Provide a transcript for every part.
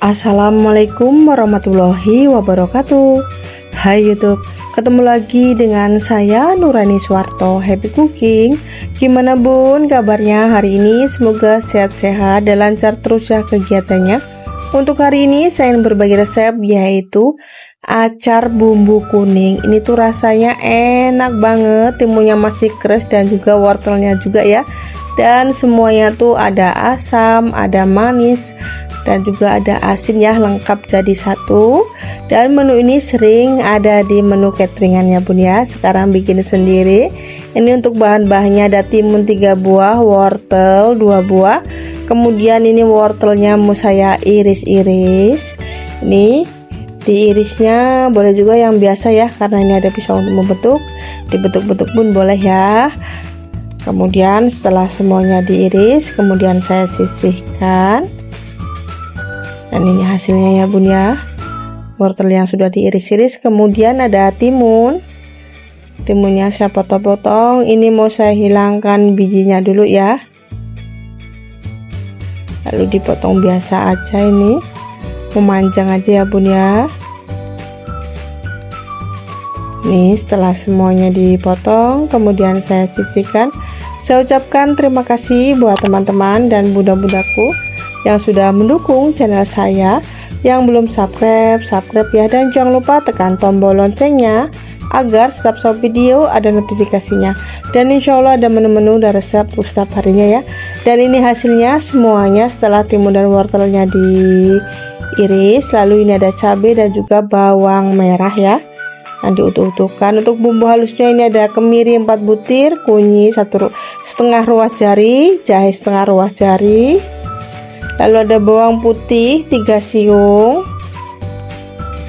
Assalamualaikum warahmatullahi wabarakatuh. Hai YouTube, ketemu lagi dengan saya Nurani Suwarto, Happy Cooking. Gimana bun kabarnya hari ini? Semoga sehat-sehat dan lancar terus ya kegiatannya. Untuk hari ini saya ingin berbagi resep, yaitu acar bumbu kuning. Ini tuh rasanya enak banget, timunnya masih fresh dan juga wortelnya juga ya. Dan semuanya tuh ada asam, ada manis, dan juga ada asin ya, lengkap jadi satu. Dan menu ini sering ada di menu cateringan ya bun ya. Sekarang bikin sendiri. Ini untuk bahan-bahannya ada timun 3 buah, wortel 2 buah. Kemudian ini wortelnya mau saya iris-iris. Ini diirisnya boleh juga yang biasa ya, karena ini ada pisau untuk membentuk. Dibentuk-bentuk pun boleh ya. Kemudian setelah semuanya diiris, kemudian saya sisihkan. Dan ini hasilnya ya bun ya, wortel yang sudah diiris-iris. Kemudian ada timun, timunnya saya potong-potong. Ini mau saya hilangkan bijinya dulu ya, lalu dipotong biasa aja, ini memanjang aja ya bun ya. Nih setelah semuanya dipotong, kemudian saya sisihkan. Saya ucapkan terima kasih buat teman-teman dan bunda-bundaku yang sudah mendukung channel saya. Yang belum subscribe ya, dan jangan lupa tekan tombol loncengnya agar setiap video ada notifikasinya. Dan insya Allah ada menu-menu dan resep setiap harinya ya. Dan ini hasilnya semuanya setelah timun dan wortelnya diiris. Lalu ini ada cabai dan juga bawang merah ya, yang diutuh-utuhkan. Untuk bumbu halusnya ini ada kemiri 4 butir, kunyit 1,5 ruas jari, jahe setengah ruas jari. Lalu ada bawang putih 3 siung.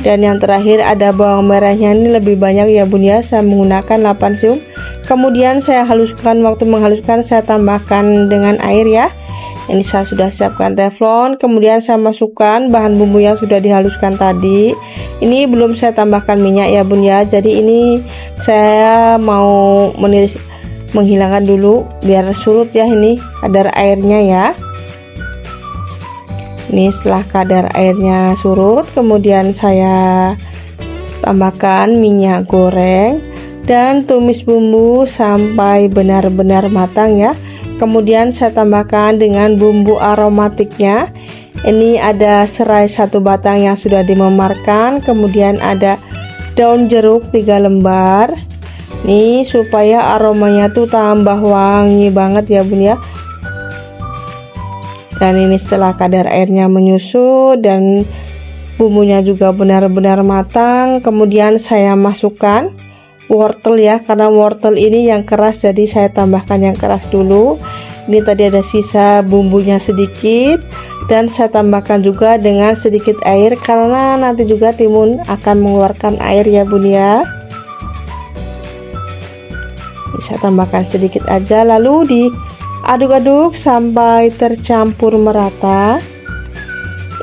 Dan yang terakhir ada bawang merahnya, ini lebih banyak ya bun ya, saya menggunakan 8 siung. Kemudian saya haluskan, waktu menghaluskan saya tambahkan dengan air ya. Ini saya sudah siapkan teflon. Kemudian saya masukkan bahan bumbu yang sudah dihaluskan tadi. Ini belum saya tambahkan minyak ya bun ya. Jadi ini saya mau menghilangkan dulu biar surut ya, ini kadar airnya ya. Ini setelah kadar airnya surut, kemudian saya tambahkan minyak goreng dan tumis bumbu sampai benar-benar matang ya. Kemudian saya tambahkan dengan bumbu aromatiknya. Ini ada serai 1 batang yang sudah dimemarkan. Kemudian ada daun jeruk 3 lembar. Nih supaya aromanya tuh tambah wangi banget ya bun ya. Dan ini setelah kadar airnya menyusut dan bumbunya juga benar-benar matang, kemudian saya masukkan wortel ya, karena wortel ini yang keras jadi saya tambahkan yang keras dulu. Ini tadi ada sisa bumbunya sedikit, dan saya tambahkan juga dengan sedikit air karena nanti juga timun akan mengeluarkan air ya bun ya. Saya tambahkan sedikit aja, lalu diaduk-aduk sampai tercampur merata.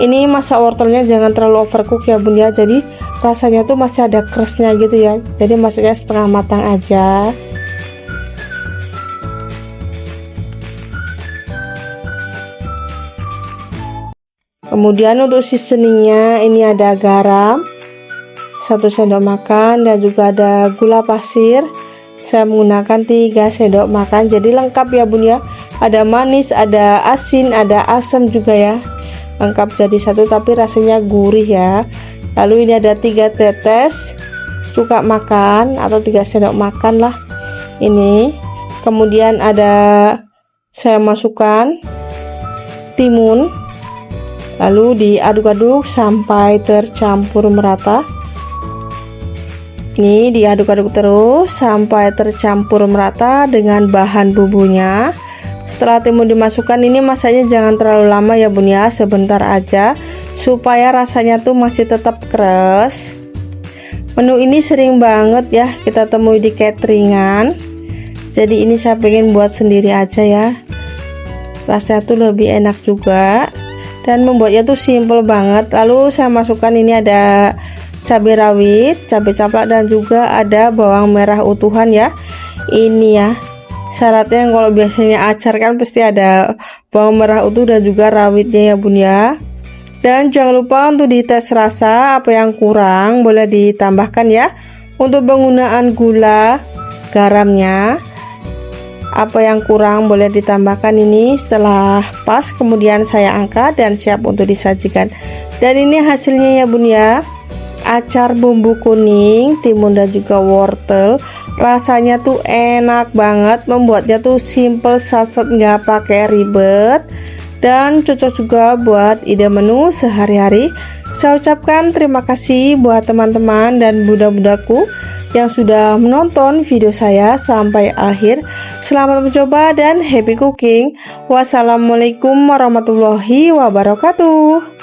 Ini masak wortelnya jangan terlalu overcook ya bun ya, jadi rasanya tuh masih ada kerasnya gitu ya, jadi masaknya setengah matang aja. Kemudian untuk seasoningnya ini ada garam 1 sendok makan dan juga ada gula pasir. Saya menggunakan 3 sendok makan, jadi lengkap ya bun ya. Ada manis, ada asin, ada asam juga ya, lengkap jadi satu tapi rasanya gurih ya. Lalu ini ada 3 tetes cuka makan atau 3 sendok makan lah ini. Kemudian ada saya masukkan timun, lalu diaduk-aduk sampai tercampur merata. Ini diaduk-aduk terus sampai tercampur merata dengan bahan bumbunya. Setelah timun dimasukkan, ini masaknya jangan terlalu lama ya bun ya, sebentar aja supaya rasanya tuh masih tetap keras. Menu ini sering banget ya kita temui di cateringan, jadi ini saya pengen buat sendiri aja ya, rasanya tuh lebih enak juga dan membuatnya tuh simple banget. Lalu saya masukkan ini ada cabai rawit, cabai caplak, dan juga ada bawang merah utuhan ya. Ini ya syaratnya, kalau biasanya acar kan pasti ada bawang merah utuh dan juga rawitnya ya bun ya. Dan jangan lupa untuk dites rasa, apa yang kurang boleh ditambahkan ya. Untuk penggunaan gula, garamnya, apa yang kurang boleh ditambahkan ini. Setelah pas kemudian saya angkat dan siap untuk disajikan. Dan ini hasilnya ya bun ya, acar bumbu kuning, timun dan juga wortel. Rasanya tuh enak banget, membuatnya tuh simple, satset, nggak pakai ribet, dan cocok juga buat ide menu sehari-hari. Saya ucapkan terima kasih buat teman-teman dan bunda-bundaku yang sudah menonton video saya sampai akhir. Selamat mencoba dan happy cooking. Wassalamualaikum warahmatullahi wabarakatuh.